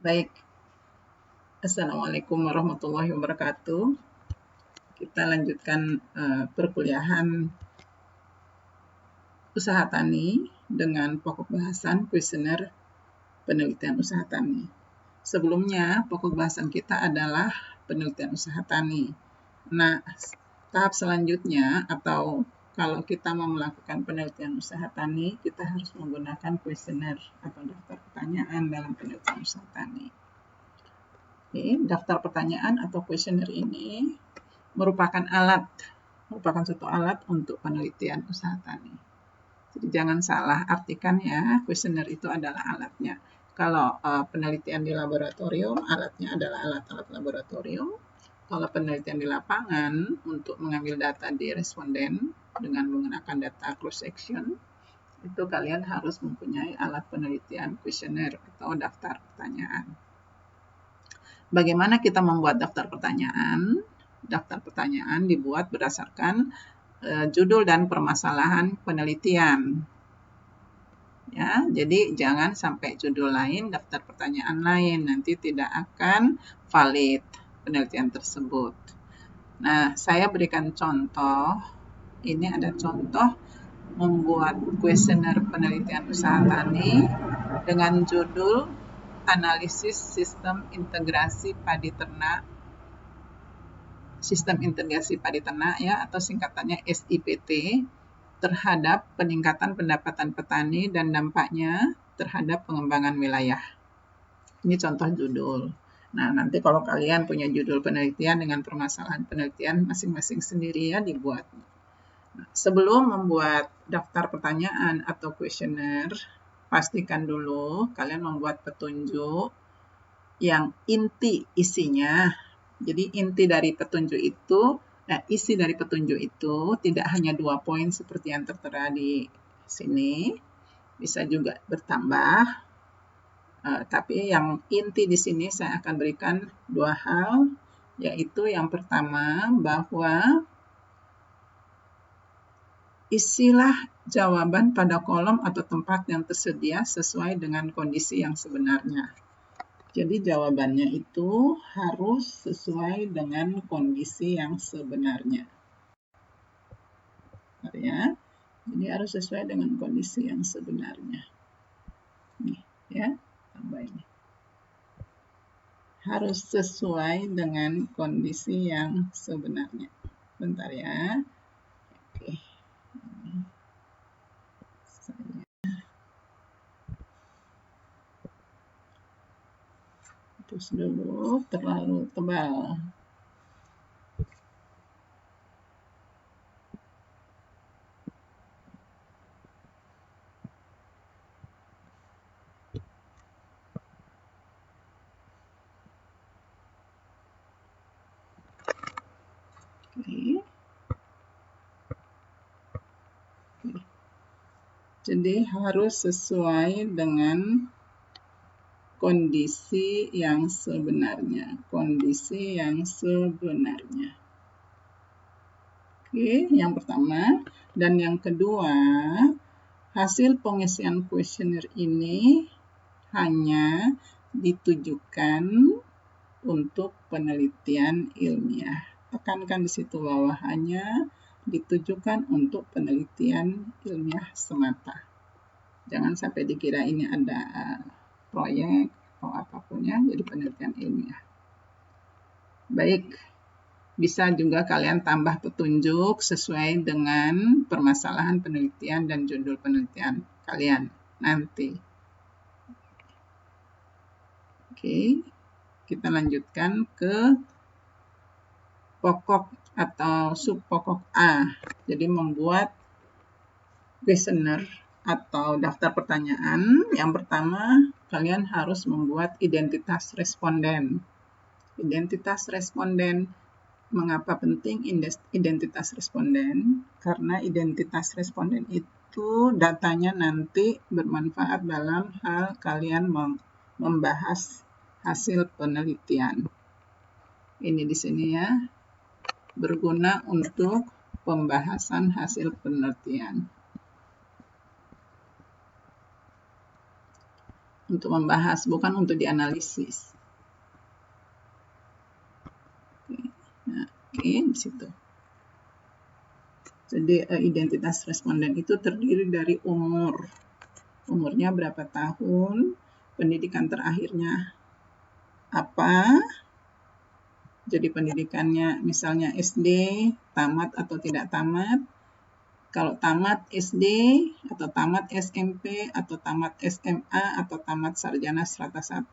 Baik, Assalamualaikum warahmatullahi wabarakatuh. Kita lanjutkan perkuliahan usaha tani dengan pokok bahasan kuesioner penelitian usaha tani. Sebelumnya, pokok bahasan kita adalah penelitian usaha tani. Nah, tahap selanjutnya atau kalau kita mau melakukan penelitian usaha tani, kita harus menggunakan kuesioner atau daftar pertanyaan dalam penelitian usaha tani. Oke, daftar pertanyaan atau kuesioner ini merupakan suatu alat untuk penelitian usaha tani. Jadi jangan salah artikan ya, kuesioner itu adalah alatnya. Kalau penelitian di laboratorium, alatnya adalah alat-alat laboratorium. Kalau penelitian di lapangan, untuk mengambil data di responden dengan menggunakan data cross section, itu kalian harus mempunyai alat penelitian kuesioner atau daftar pertanyaan. Bagaimana kita membuat daftar pertanyaan? Daftar pertanyaan dibuat berdasarkan judul dan permasalahan penelitian. Ya, jadi jangan sampai judul lain, daftar pertanyaan lain, nanti tidak akan valid penelitian tersebut. Nah, saya berikan contoh. Ini ada contoh membuat kuesioner penelitian usaha tani dengan judul Analisis Sistem Integrasi Padi Ternak. Sistem Integrasi Padi Ternak ya, atau singkatannya SIPT, terhadap peningkatan pendapatan petani dan dampaknya terhadap pengembangan wilayah. Ini contoh judul. Nah, nanti kalau kalian punya judul penelitian dengan permasalahan penelitian masing-masing sendiri ya dibuat. Nah, sebelum membuat daftar pertanyaan atau kuesioner, pastikan dulu kalian membuat petunjuk yang inti isinya. Jadi inti dari petunjuk itu, isi dari petunjuk itu tidak hanya 2 poin seperti yang tertera di sini, bisa juga bertambah. Tapi yang inti di sini saya akan berikan 2 hal, yaitu yang pertama bahwa isilah jawaban pada kolom atau tempat yang tersedia sesuai dengan kondisi yang sebenarnya. Jadi jawabannya itu harus sesuai dengan kondisi yang sebenarnya. Ya, jadi harus sesuai dengan kondisi yang sebenarnya. Nih, ya, tambah ini. Harus sesuai dengan kondisi yang sebenarnya. Bentar ya. Oke. Terus dulu, terlalu tebal. Oke. Jadi harus sesuai dengan kondisi yang sebenarnya. Kondisi yang sebenarnya. Oke, yang pertama. Dan yang kedua, hasil pengisian kuesioner ini hanya ditujukan untuk penelitian ilmiah. Tekankan di situ bahwa hanya ditujukan untuk penelitian ilmiah semata. Jangan sampai dikira ini ada proyek atau apapun ya, jadi penelitian ilmiah. Baik, bisa juga kalian tambah petunjuk sesuai dengan permasalahan penelitian dan judul penelitian kalian nanti. Oke, kita lanjutkan ke pokok atau subpokok A. Jadi membuat kuesioner atau daftar pertanyaan. Yang pertama, kalian harus membuat identitas responden. Identitas responden. Mengapa penting identitas responden? Karena identitas responden itu datanya nanti bermanfaat dalam hal kalian membahas hasil penelitian. Ini di sini ya, berguna untuk pembahasan hasil penelitian. untuk membahas, bukan untuk dianalisis. Oke, di situ. Jadi identitas responden itu terdiri dari umurnya berapa tahun, pendidikan terakhirnya apa, jadi pendidikannya misalnya SD, tamat atau tidak tamat. Kalau tamat SD atau tamat SMP atau tamat SMA atau tamat sarjana strata 1,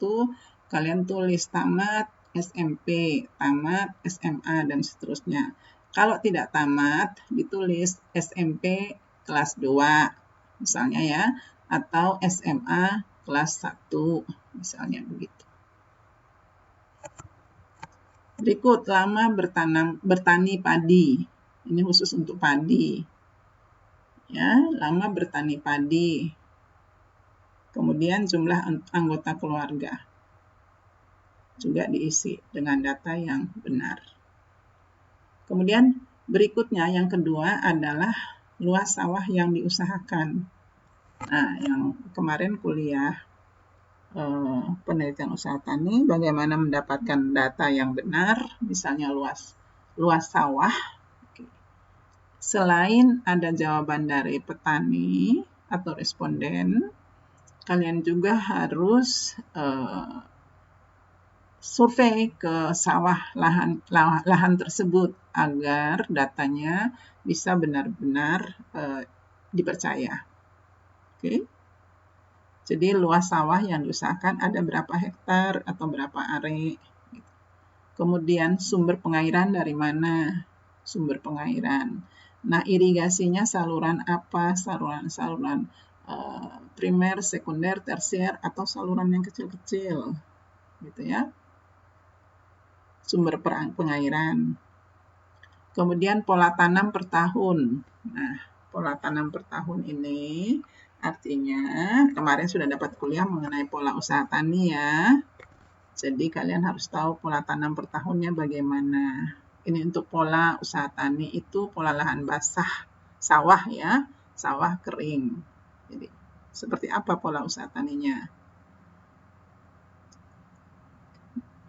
kalian tulis tamat SMP, tamat SMA, dan seterusnya. Kalau tidak tamat, ditulis SMP kelas 2, misalnya ya, atau SMA kelas 1, misalnya begitu. Berikut, lama bertani padi. Ini khusus untuk padi. Ya, lama bertani padi. Kemudian jumlah anggota keluarga juga diisi dengan data yang benar. Kemudian berikutnya yang kedua adalah luas sawah yang diusahakan. Nah, yang kemarin kuliah penelitian usaha tani, bagaimana mendapatkan data yang benar, misalnya luas sawah. Selain ada jawaban dari petani atau responden, kalian juga harus survei ke sawah lahan tersebut agar datanya bisa benar-benar dipercaya. Oke. Jadi luas sawah yang diusahakan ada berapa hektar atau berapa are. Kemudian sumber pengairan dari mana? Sumber pengairan. Nah, irigasinya saluran apa? Saluran primer, sekunder, tersier, atau saluran yang kecil-kecil, gitu ya. Sumber pengairan. Kemudian pola tanam per tahun. Nah, pola tanam per tahun ini artinya kemarin sudah dapat kuliah mengenai pola usaha tani ya. Jadi kalian harus tahu pola tanam per tahunnya bagaimana. Ini untuk pola usaha tani itu pola lahan basah, sawah ya, sawah kering. Jadi seperti apa pola usaha taninya?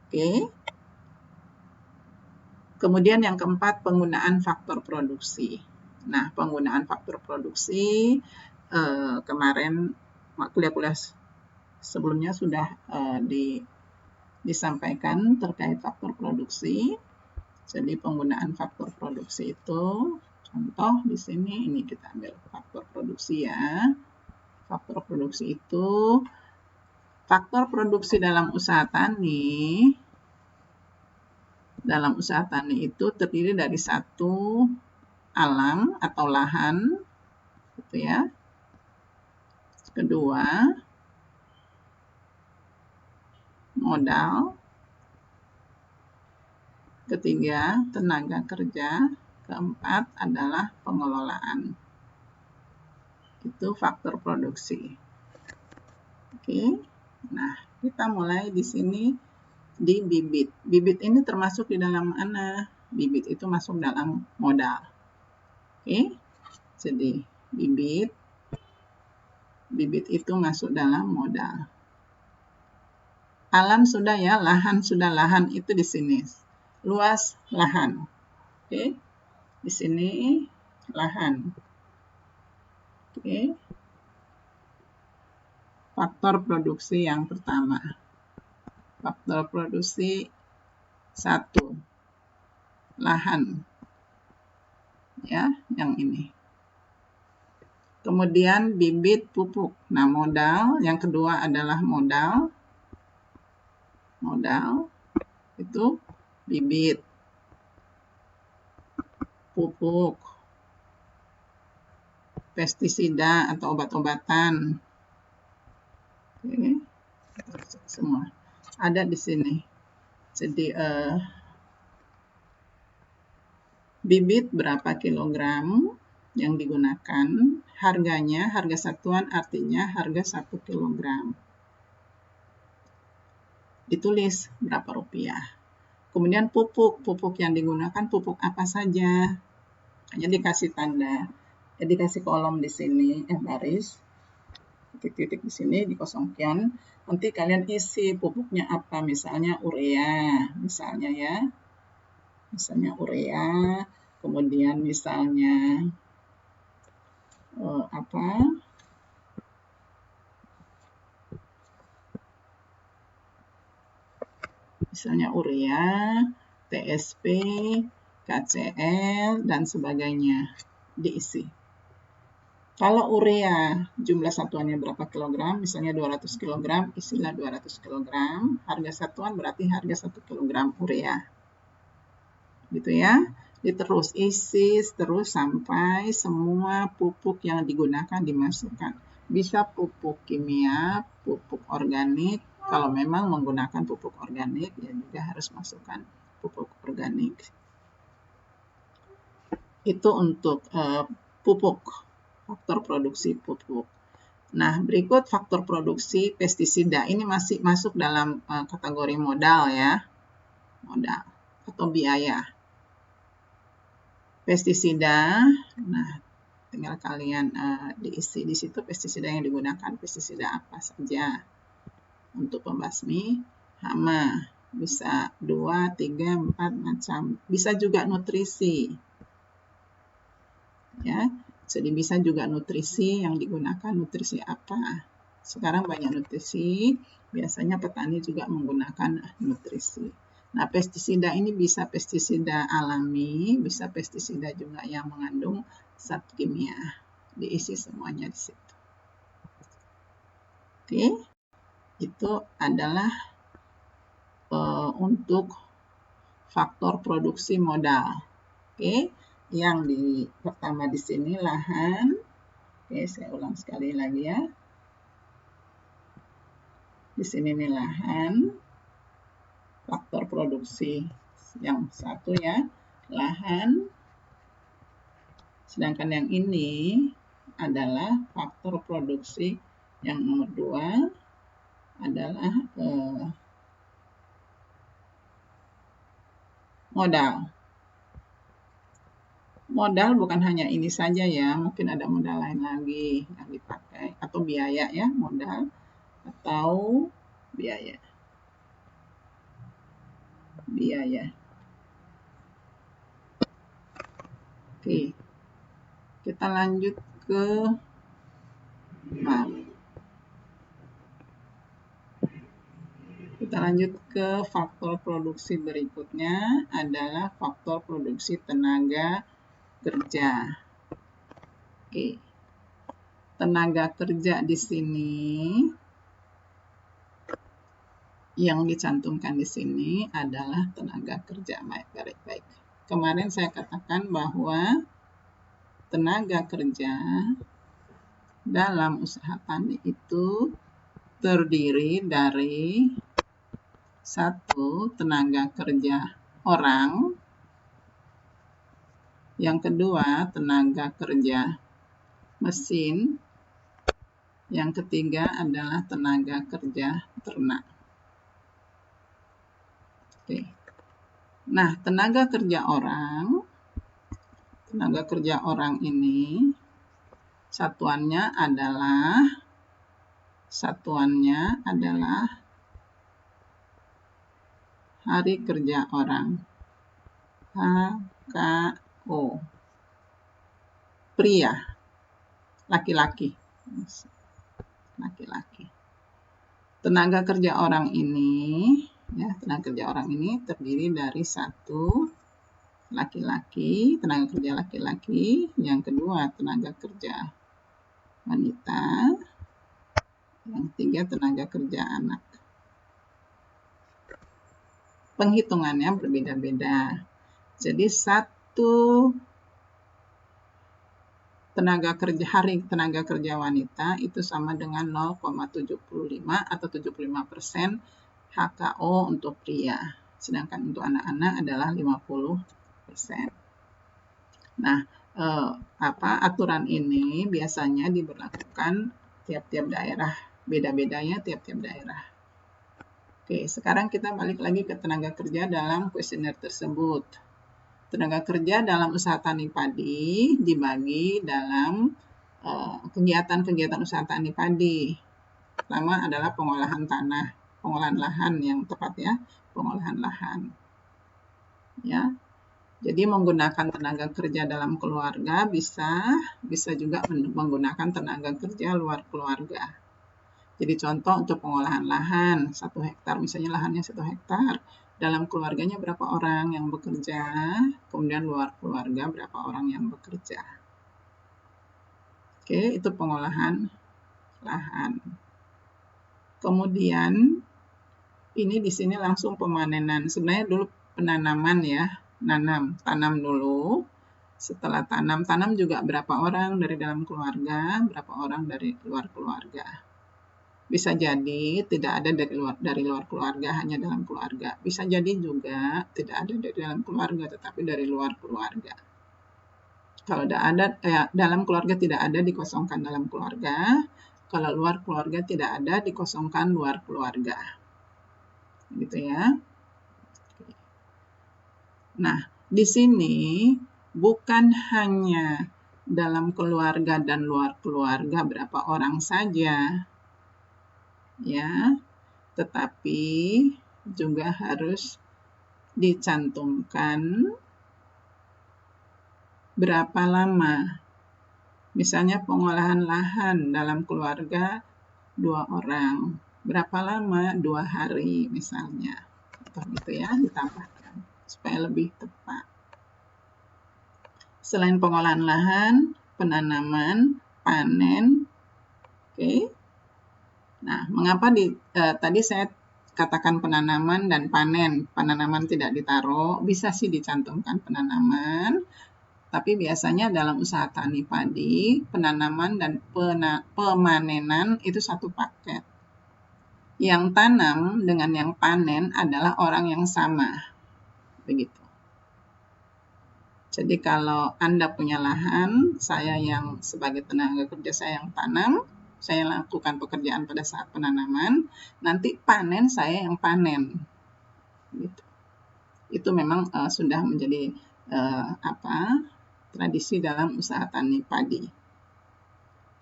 Oke. Kemudian yang keempat, penggunaan faktor produksi. Nah, penggunaan faktor produksi kemarin kuliah-kuliah sebelumnya sudah disampaikan terkait faktor produksi. Jadi penggunaan faktor produksi itu, contoh di sini, ini kita ambil faktor produksi ya. Faktor produksi itu, faktor produksi dalam usaha tani. Dalam usaha tani itu terdiri dari satu, alam atau lahan, gitu ya. Kedua, modal. Ketiga, tenaga kerja. Keempat adalah pengelolaan. Itu faktor produksi. Oke. Nah, kita mulai di sini di bibit. Bibit ini termasuk di dalam mana? Bibit itu masuk dalam modal. Oke. Jadi, bibit itu masuk dalam modal. Alam sudah ya, lahan sudah, lahan itu di sini. Luas lahan. Oke. Di sini lahan. Oke. Faktor produksi yang pertama. Faktor produksi 1. Lahan. Ya, yang ini. Kemudian bibit pupuk. Nah, modal yang kedua adalah modal. Modal itu bibit, pupuk, pestisida atau obat-obatan. Oke. Semua ada di sini. Jadi bibit berapa kilogram yang digunakan, harganya, harga satuan artinya harga 1 kilogram. Ditulis berapa rupiah. Kemudian pupuk yang digunakan pupuk apa saja. Hanya dikasih tanda, dikasih kolom di sini, baris. titik-titik di sini dikosongkan. Nanti kalian isi pupuknya apa, misalnya urea, misalnya ya. Misalnya urea, kemudian misalnya apa? Misalnya urea, TSP, KCl, dan sebagainya diisi. Kalau urea jumlah satuannya berapa kilogram, misalnya 200 kilogram, isilah 200 kilogram. Harga satuan berarti harga 1 kilogram urea. Gitu ya. Diterus isi terus sampai semua pupuk yang digunakan dimasukkan. Bisa pupuk kimia, pupuk organik. Kalau memang menggunakan pupuk organik, ya juga harus masukkan pupuk organik. Itu untuk pupuk, faktor produksi pupuk. Nah, berikut faktor produksi pestisida. Ini masih masuk dalam kategori modal ya. Modal atau biaya. Pestisida, nah tinggal kalian diisi di situ pestisida yang digunakan, pestisida apa saja. Untuk pembasmi hama, bisa 2, 3, 4 macam. Bisa juga nutrisi. Ya, jadi bisa juga nutrisi yang digunakan, nutrisi apa. Sekarang banyak nutrisi, biasanya petani juga menggunakan nutrisi. Nah, pestisida ini bisa pestisida alami, bisa pestisida juga yang mengandung zat kimia. Diisi semuanya di situ. Oke, itu adalah untuk faktor produksi modal. Oke, yang pertama di sini lahan. Oke, saya ulang sekali lagi ya. Di sini nih lahan, faktor produksi yang satu ya, lahan. Sedangkan yang ini adalah faktor produksi yang nomor 2 adalah modal. Modal bukan hanya ini saja ya, mungkin ada modal lain lagi yang dipakai, atau biaya ya, modal atau biaya. Biaya. Oke. Kita lanjut ke Kita lanjut ke faktor produksi berikutnya adalah faktor produksi tenaga kerja. Oke. Tenaga kerja di sini yang dicantumkan di sini adalah tenaga kerja. Baik. Kemarin saya katakan bahwa tenaga kerja dalam usaha tani itu terdiri dari 1. Tenaga kerja orang. Yang kedua, tenaga kerja mesin. Yang ketiga adalah tenaga kerja ternak. Oke. Nah, tenaga kerja orang ini satuannya adalah hari kerja orang. HKO. Pria. Laki-laki. Tenaga kerja orang ini terdiri dari 1 laki-laki, tenaga kerja laki-laki, yang kedua tenaga kerja wanita, yang ketiga tenaga kerja anak. Penghitungannya berbeda-beda. Jadi 1 hari tenaga kerja wanita itu sama dengan 0,75 atau 75% HKO untuk pria. Sedangkan untuk anak-anak adalah 50%. Nah, aturan ini biasanya diberlakukan tiap-tiap daerah, beda-bedanya tiap-tiap daerah. Oke, sekarang kita balik lagi ke tenaga kerja dalam kuesioner tersebut. Tenaga kerja dalam usaha tani padi dibagi dalam kegiatan-kegiatan usaha tani padi. Pertama adalah pengolahan tanah, pengolahan lahan yang tepat ya, pengolahan lahan. Ya, jadi menggunakan tenaga kerja dalam keluarga bisa juga menggunakan tenaga kerja luar keluarga. Jadi contoh untuk pengolahan lahan 1 hektar, misalnya lahannya 1 hektar, dalam keluarganya berapa orang yang bekerja, kemudian luar keluarga berapa orang yang bekerja. Oke, itu pengolahan lahan. Kemudian ini di sini langsung pemanenan. Sebenarnya dulu penanaman ya, tanam dulu. Setelah tanam juga berapa orang dari dalam keluarga, berapa orang dari luar keluarga. Bisa jadi tidak ada dari luar keluarga, hanya dalam keluarga. Bisa jadi juga tidak ada dari dalam keluarga, tetapi dari luar keluarga. Kalau dalam keluarga tidak ada, dikosongkan dalam keluarga. Kalau luar keluarga tidak ada, dikosongkan luar keluarga. Gitu ya. Nah, di sini bukan hanya dalam keluarga dan luar keluarga berapa orang saja, ya, tetapi juga harus dicantumkan berapa lama. Misalnya pengolahan lahan dalam keluarga 2 orang. Berapa lama? 2 hari misalnya. Atau gitu ya, ditambahkan supaya lebih tepat. Selain pengolahan lahan, penanaman, panen. Oke. Nah, mengapa tadi saya katakan penanaman dan panen. Penanaman tidak ditaruh, bisa sih dicantumkan penanaman. Tapi biasanya dalam usaha tani padi, penanaman dan pemanenan itu satu paket. Yang tanam dengan yang panen adalah orang yang sama. Begitu. Jadi kalau Anda punya lahan, saya yang sebagai tenaga kerja saya yang tanam, saya lakukan pekerjaan pada saat penanaman, nanti panen saya yang panen. Gitu. Itu memang sudah menjadi tradisi dalam usaha tani padi.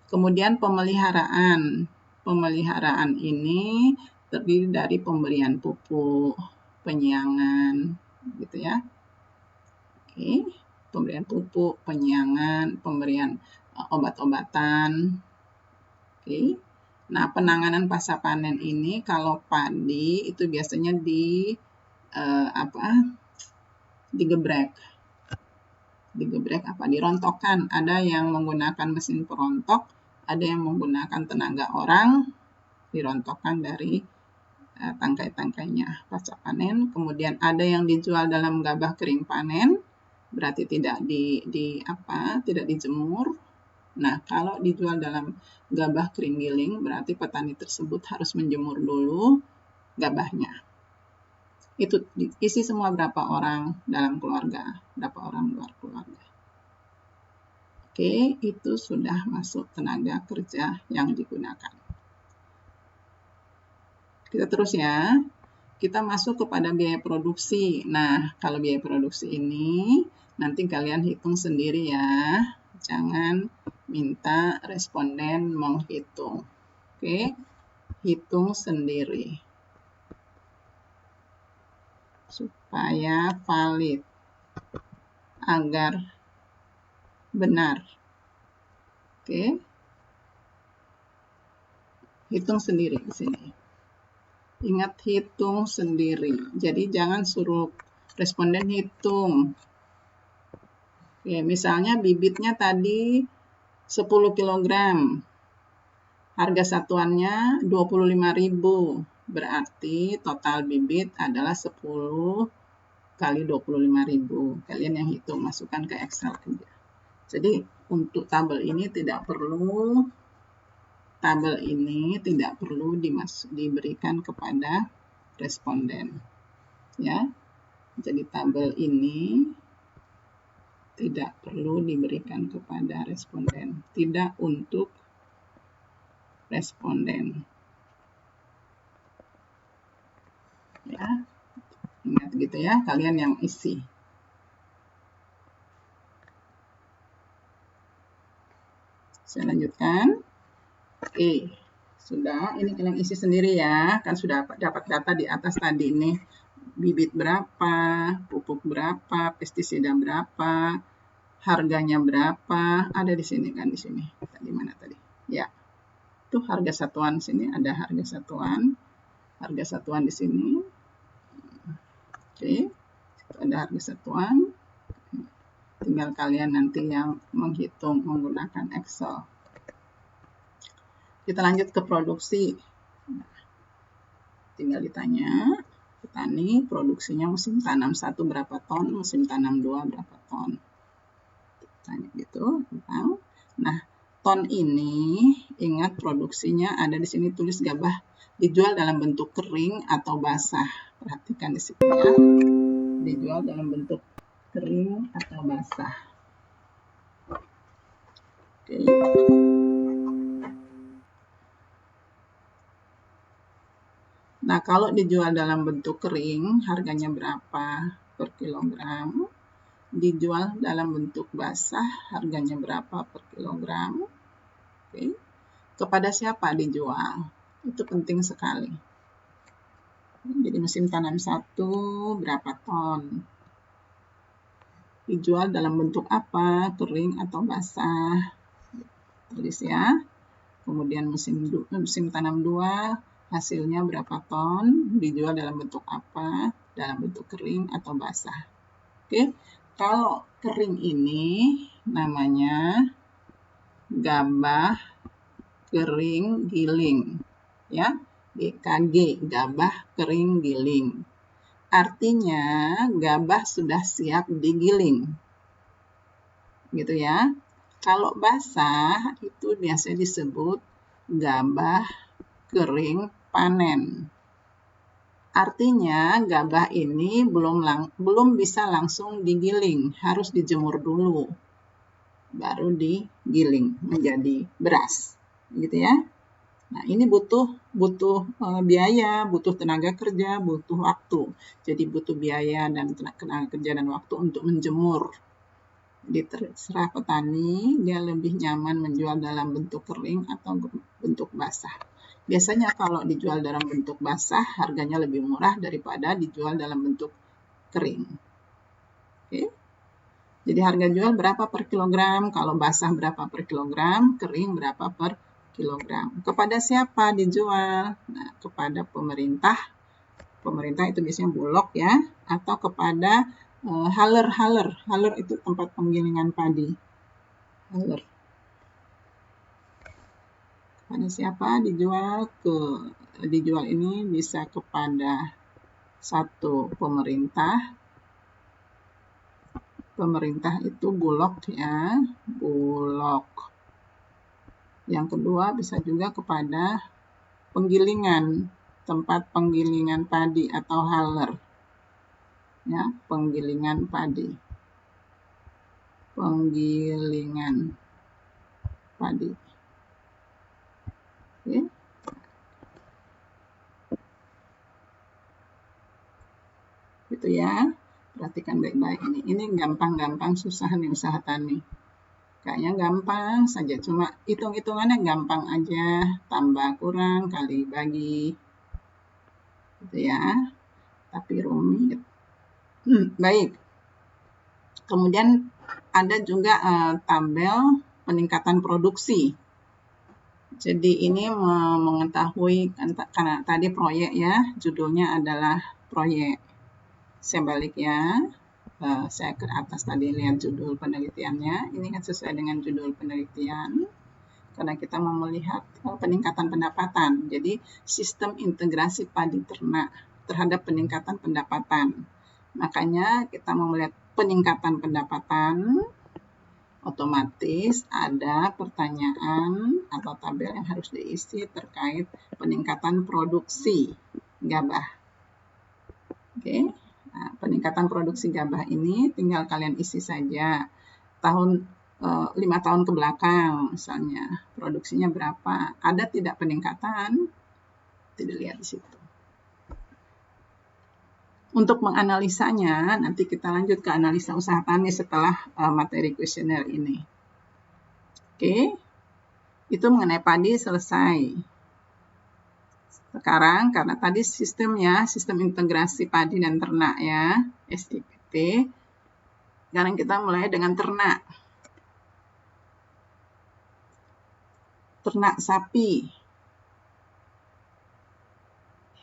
Kemudian pemeliharaan. Pemeliharaan ini terdiri dari pemberian pupuk, penyiangan, gitu ya. Oke, pemberian pupuk, penyiangan, pemberian obat-obatan. Oke. Nah, penanganan pasca panen ini kalau padi itu biasanya digebrek. Dirontokkan. Ada yang menggunakan mesin perontok, ada yang menggunakan tenaga orang, dirontokkan dari tangkai-tangkainya pasca panen. Kemudian ada yang dijual dalam gabah kering panen, berarti tidak tidak dijemur. Nah, kalau dijual dalam gabah kering giling, berarti petani tersebut harus menjemur dulu gabahnya. Itu isi semua berapa orang dalam keluarga, berapa orang luar keluarga. Oke, itu sudah masuk tenaga kerja yang digunakan. Kita terus ya. Kita masuk kepada biaya produksi. Nah, kalau biaya produksi ini nanti kalian hitung sendiri ya. Jangan minta responden menghitung. Oke, hitung sendiri. Supaya valid. Agar benar. Oke. Hitung sendiri di sini. Ingat hitung sendiri. Jadi jangan suruh responden hitung. Oke, misalnya bibitnya tadi 10 kg. Harga satuannya 25.000. Berarti total bibit adalah 10 kali 25.000. Kalian yang hitung, masukkan ke Excel kerja. Jadi untuk tabel ini tidak perlu diberikan kepada responden. Ya. Jadi tabel ini tidak perlu diberikan kepada responden. Tidak untuk responden. Ya. Ingat gitu ya, kalian yang isi. Saya lanjutkan. Oke, sudah. Ini kalian isi sendiri ya. Kan sudah dapat data di atas tadi ini. Bibit berapa, pupuk berapa, pestisida berapa, harganya berapa. Ada di sini kan, di sini. Di mana tadi? Ya. Itu harga satuan sini, ada harga satuan. Harga satuan di sini. Oke. Ada harga satuan. Tinggal kalian nanti yang menghitung menggunakan Excel. Kita lanjut ke produksi. Tinggal ditanya, petani produksinya musim tanam 1 berapa ton, musim tanam 2 berapa ton. Tanya gitu tentang. Nah, ton ini ingat produksinya ada di sini tulis gabah dijual dalam bentuk kering atau basah. Perhatikan di sini ya. Dijual dalam bentuk kering atau basah. Oke. Nah, kalau dijual dalam bentuk kering, harganya berapa per kilogram? Dijual dalam bentuk basah, harganya berapa per kilogram? Oke. Kepada siapa dijual? Itu penting sekali. Jadi musim tanam 1 berapa ton? Dijual dalam bentuk apa? Kering atau basah? Tulis ya. Kemudian musim tanam 2, hasilnya berapa ton, dijual dalam bentuk apa, dalam bentuk kering atau basah. Oke, kalau kering ini namanya gabah kering giling, ya, GKG, gabah kering giling. Artinya gabah sudah siap digiling, gitu ya. Kalau basah itu biasanya disebut gabah kering panen. Artinya gabah ini belum bisa langsung digiling, harus dijemur dulu. Baru digiling menjadi beras, gitu ya. Nah, ini butuh biaya, butuh tenaga kerja, butuh waktu. Jadi butuh biaya dan tenaga kerja dan waktu untuk menjemur. Jadi terserah petani, dia lebih nyaman menjual dalam bentuk kering atau bentuk basah. Biasanya kalau dijual dalam bentuk basah, harganya lebih murah daripada dijual dalam bentuk kering. Oke. Jadi harga jual berapa per kilogram? Kalau basah berapa per kilogram? Kering berapa per kilogram? Kepada siapa dijual? Nah, kepada pemerintah. Pemerintah itu biasanya Bulog ya, atau kepada haler. Haler itu tempat penggilingan padi. Haler. Pada siapa dijual ini bisa kepada satu pemerintah. Pemerintah itu Bulog ya, Bulog. Yang kedua bisa juga kepada penggilingan, tempat penggilingan padi atau haler. Ya, penggilingan padi. Penggilingan padi. Oke. Gitu ya. Perhatikan baik-baik ini. Ini gampang-gampang, susah nih usaha tani. Kayaknya gampang saja, cuma hitung-hitungannya gampang aja. Tambah kurang kali bagi. Gitu ya. Tapi rumit. Baik. Kemudian ada juga tabel peningkatan produksi. Jadi ini mengetahui, karena tadi proyek ya, judulnya adalah proyek. Saya balik ya, saya ke atas tadi lihat judul penelitiannya. Ini kan sesuai dengan judul penelitian, karena kita mau melihat peningkatan pendapatan. Jadi sistem integrasi padi ternak terhadap peningkatan pendapatan. Makanya kita mau melihat peningkatan pendapatan, otomatis ada pertanyaan atau tabel yang harus diisi terkait peningkatan produksi gabah. Oke, nah, peningkatan produksi gabah ini tinggal kalian isi saja. 5 tahun ke belakang misalnya, produksinya berapa? Ada tidak peningkatan? Tidak lihat di situ. Untuk menganalisanya, nanti kita lanjut ke analisa usaha tani setelah materi kuesioner ini. Oke, Itu mengenai padi selesai. Sekarang karena tadi sistemnya, sistem integrasi padi dan ternak ya, SIPT. Sekarang kita mulai dengan ternak. Ternak sapi.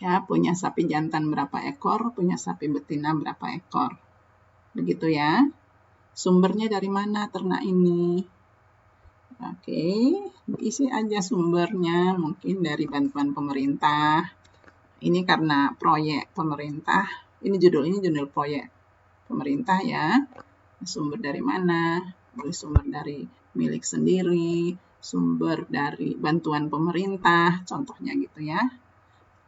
Ya, punya sapi jantan berapa ekor, punya sapi betina berapa ekor. Begitu ya. Sumbernya dari mana ternak ini? Oke, isi aja sumbernya, mungkin dari bantuan pemerintah. Ini karena proyek pemerintah, ini judul proyek pemerintah ya. Sumber dari mana? Boleh sumber dari milik sendiri, sumber dari bantuan pemerintah, contohnya gitu ya.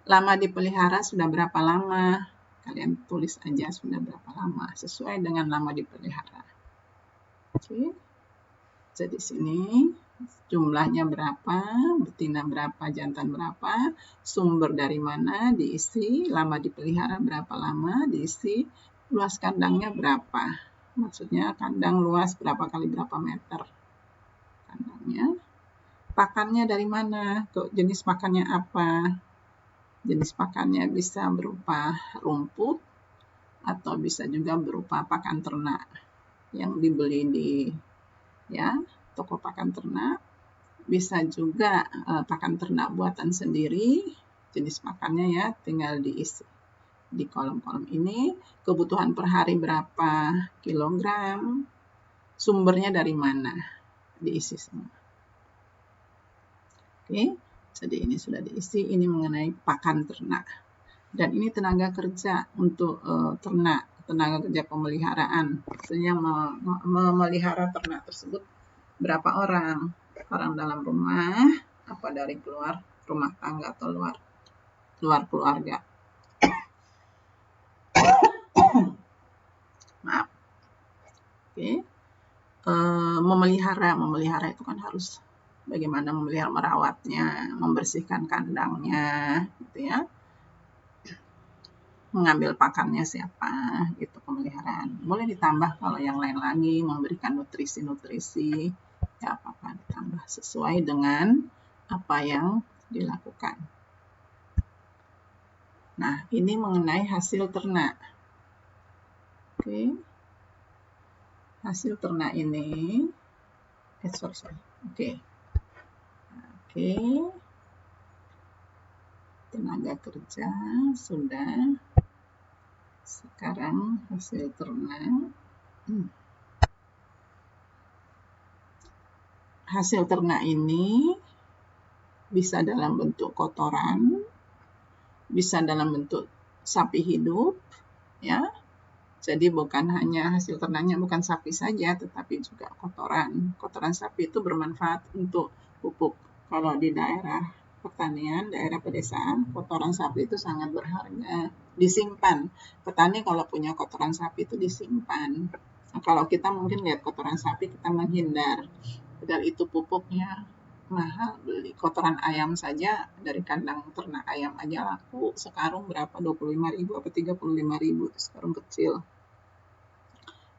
Lama dipelihara sudah berapa lama? Kalian tulis aja sudah berapa lama, sesuai dengan lama dipelihara. Oke. Jadi sini jumlahnya berapa, betina berapa, jantan berapa, sumber dari mana, diisi, lama dipelihara berapa lama, diisi, luas kandangnya berapa. Maksudnya kandang luas berapa kali berapa meter kandangnya. Pakannya dari mana, jenis pakannya apa. Jenis pakannya bisa berupa rumput atau bisa juga berupa pakan ternak yang dibeli di toko pakan ternak. Bisa juga pakan ternak buatan sendiri, jenis pakannya ya, tinggal diisi di kolom-kolom ini. Kebutuhan per hari berapa kilogram, sumbernya dari mana, diisi semua. Oke, jadi ini sudah diisi, ini mengenai pakan ternak. Dan ini tenaga kerja untuk ternak, tenaga kerja pemeliharaan. Maksudnya memelihara ternak tersebut berapa orang dalam rumah, apa dari keluar rumah tangga atau luar keluarga. Maaf. Oke. Memelihara itu kan harus bagaimana merawatnya, membersihkan kandangnya, gitu ya. Mengambil pakannya siapa, gitu pemeliharaan. Boleh ditambah kalau yang lain lagi, memberikan nutrisi, ya apa-apa ditambah sesuai dengan apa yang dilakukan. Nah, ini mengenai hasil ternak. Oke. Hasil ternak ini, Oke. Tenaga kerja sudah. Sekarang hasil ternak. Hasil ternak ini bisa dalam bentuk kotoran, bisa dalam bentuk sapi hidup, ya. Jadi bukan hanya hasil ternaknya bukan sapi saja, tetapi juga kotoran. Kotoran sapi itu bermanfaat untuk pupuk. Kalau di daerah pertanian, daerah pedesaan, kotoran sapi itu sangat berharga. Disimpan. Petani kalau punya kotoran sapi itu disimpan. Nah, kalau kita mungkin lihat kotoran sapi, kita menghindar. Padahal itu pupuknya mahal, beli kotoran ayam saja dari kandang ternak ayam aja laku sekarung berapa, 25.000 atau 35.000 sekarung kecil.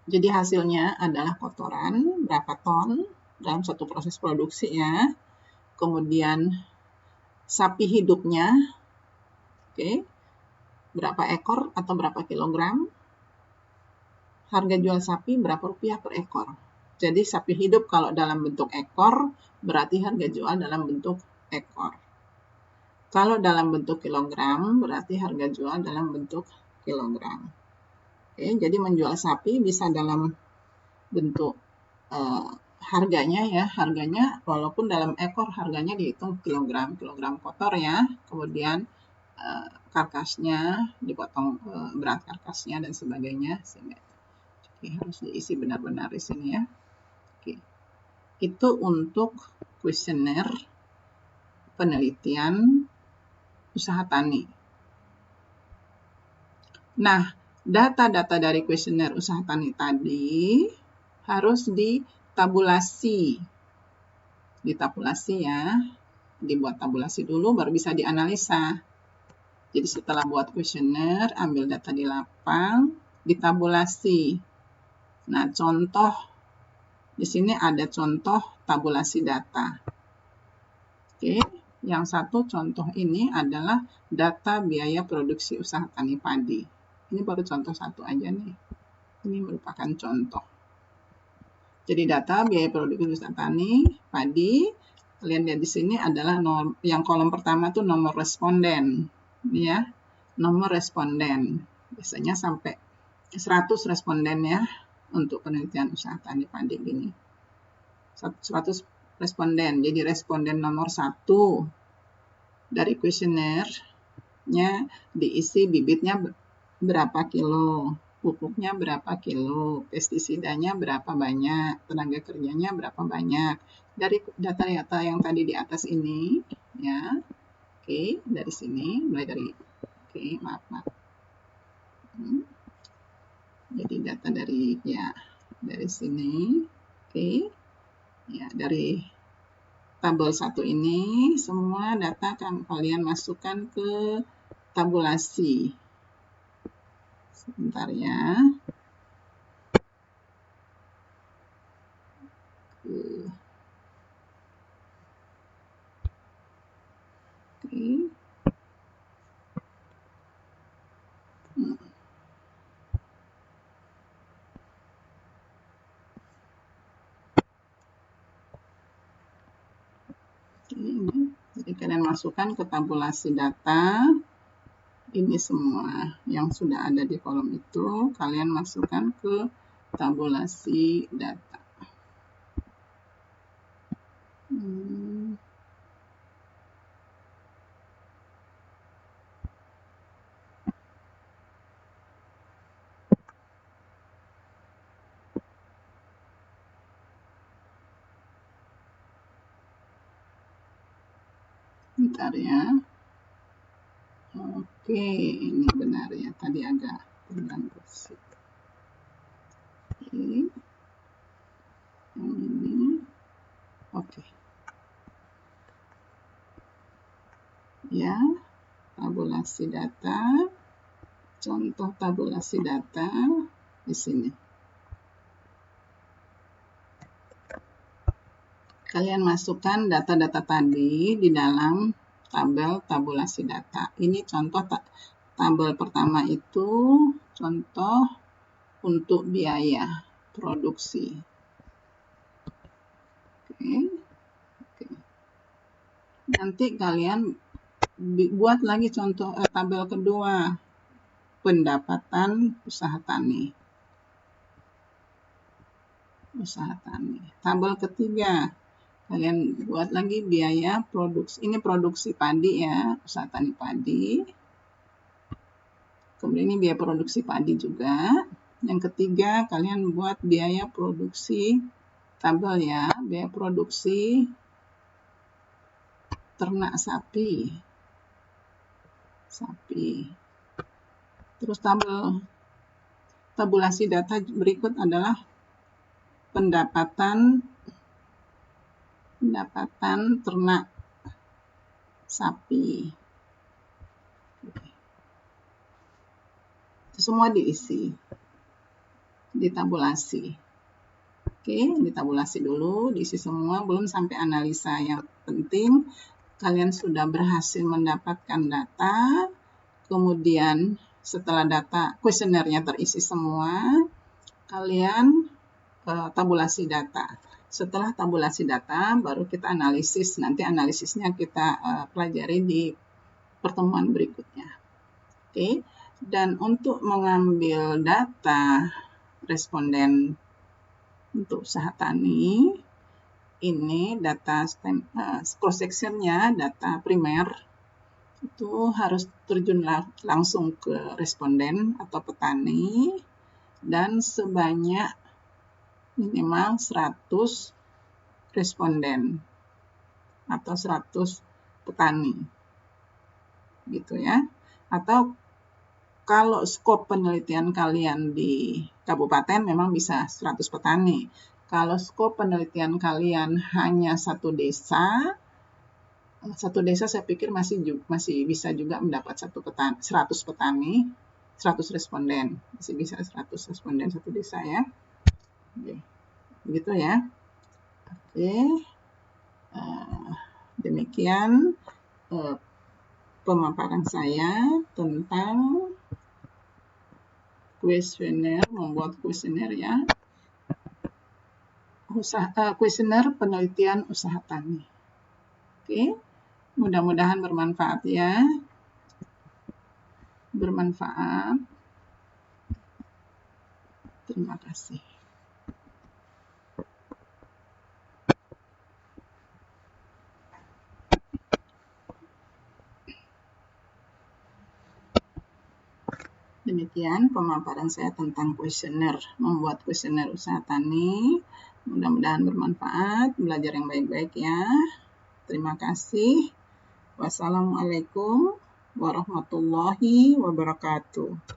Jadi hasilnya adalah kotoran berapa ton dalam satu proses produksi ya. Kemudian sapi hidupnya, berapa ekor atau berapa kilogram. Harga jual sapi berapa rupiah per ekor. Jadi sapi hidup kalau dalam bentuk ekor, berarti harga jual dalam bentuk ekor. Kalau dalam bentuk kilogram, berarti harga jual dalam bentuk kilogram. Jadi menjual sapi bisa dalam bentuk harganya walaupun dalam ekor harganya dihitung kilogram kotor ya. Kemudian karkasnya dipotong berat karkasnya dan sebagainya. Harus diisi benar-benar di sini ya. Itu untuk kuesioner penelitian usaha tani. Nah, data-data dari kuesioner usaha tani tadi harus ditabulasi. Ditabulasi ya. Dibuat tabulasi dulu baru bisa dianalisa. Jadi setelah buat kuesioner, ambil data di lapang, ditabulasi. Nah, contoh di sini ada contoh tabulasi data. Oke, yang satu contoh ini adalah data biaya produksi usaha tani padi. Ini baru contoh satu aja nih. Ini merupakan contoh. Jadi data biaya produksi usaha tani padi, kalian lihat di sini adalah yang kolom pertama tuh nomor responden, ya. Nomor responden. Biasanya sampai 100 responden ya untuk penelitian usaha tani padi ini. 100 responden. Jadi responden nomor 1 dari kuesionernya diisi bibitnya berapa kilo, pupuknya berapa kilo, pestisidanya berapa banyak, tenaga kerjanya berapa banyak. Dari data-data yang tadi di atas ini, ya, oke, dari sini, mulai dari, oke, maaf. Jadi data dari, ya, dari sini, oke, ya, dari tabel 1 ini, semua data akan kalian masukkan ke tabulasi. Sebentar ya. Oke. Ini. Jadi kalian masukkan ke tabulasi data. Ini semua yang sudah ada di kolom itu, kalian masukkan ke tabulasi data. Bentar ya. Oke, ini benar ya. Tadi agak terganggu sih. Oke. Yang ini. Oke. Ya, tabulasi data. Contoh tabulasi data di sini. Kalian masukkan data-data tadi di dalam tabel tabulasi data. Ini contoh tabel pertama itu contoh untuk biaya produksi. Oke. Nanti kalian buat lagi contoh tabel kedua, pendapatan usaha tani. Tabel ketiga, kalian buat lagi biaya produksi. Ini produksi padi ya, usaha tani padi. Kemudian ini biaya produksi padi juga. Yang ketiga, kalian buat biaya produksi tabel ya, biaya produksi ternak sapi. Terus tabulasi data berikut adalah pendapatan ternak sapi. Itu semua diisi, ditabulasi. Oke, ditabulasi dulu, diisi semua, belum sampai analisa. Yang penting kalian sudah berhasil mendapatkan data, kemudian setelah data kuesionernya terisi semua, kalian tabulasi data. Setelah tabulasi data, baru kita analisis. Nanti analisisnya kita pelajari di pertemuan berikutnya. Oke, dan untuk mengambil data responden untuk usaha tani, ini data cross sectionnya, data primer, itu harus terjun langsung ke responden atau petani, dan sebanyak minimal 100 responden atau 100 petani. Gitu ya. Atau kalau skop penelitian kalian di kabupaten memang bisa 100 petani. Kalau skop penelitian kalian hanya satu desa saya pikir masih bisa juga mendapat 100 petani, 100 responden. Masih bisa 100 responden satu desa ya. Oke. Begitu ya. Oke. Demikian pemaparan saya tentang kuesioner, membuat kuesioner ya. Kuesioner penelitian usaha tani. Oke, mudah-mudahan bermanfaat ya. Bermanfaat. Terima kasih. Demikian pemaparan saya tentang kuesioner, membuat kuesioner usaha tani. Mudah-mudahan bermanfaat, belajar yang baik-baik ya. Terima kasih. Wassalamualaikum warahmatullahi wabarakatuh.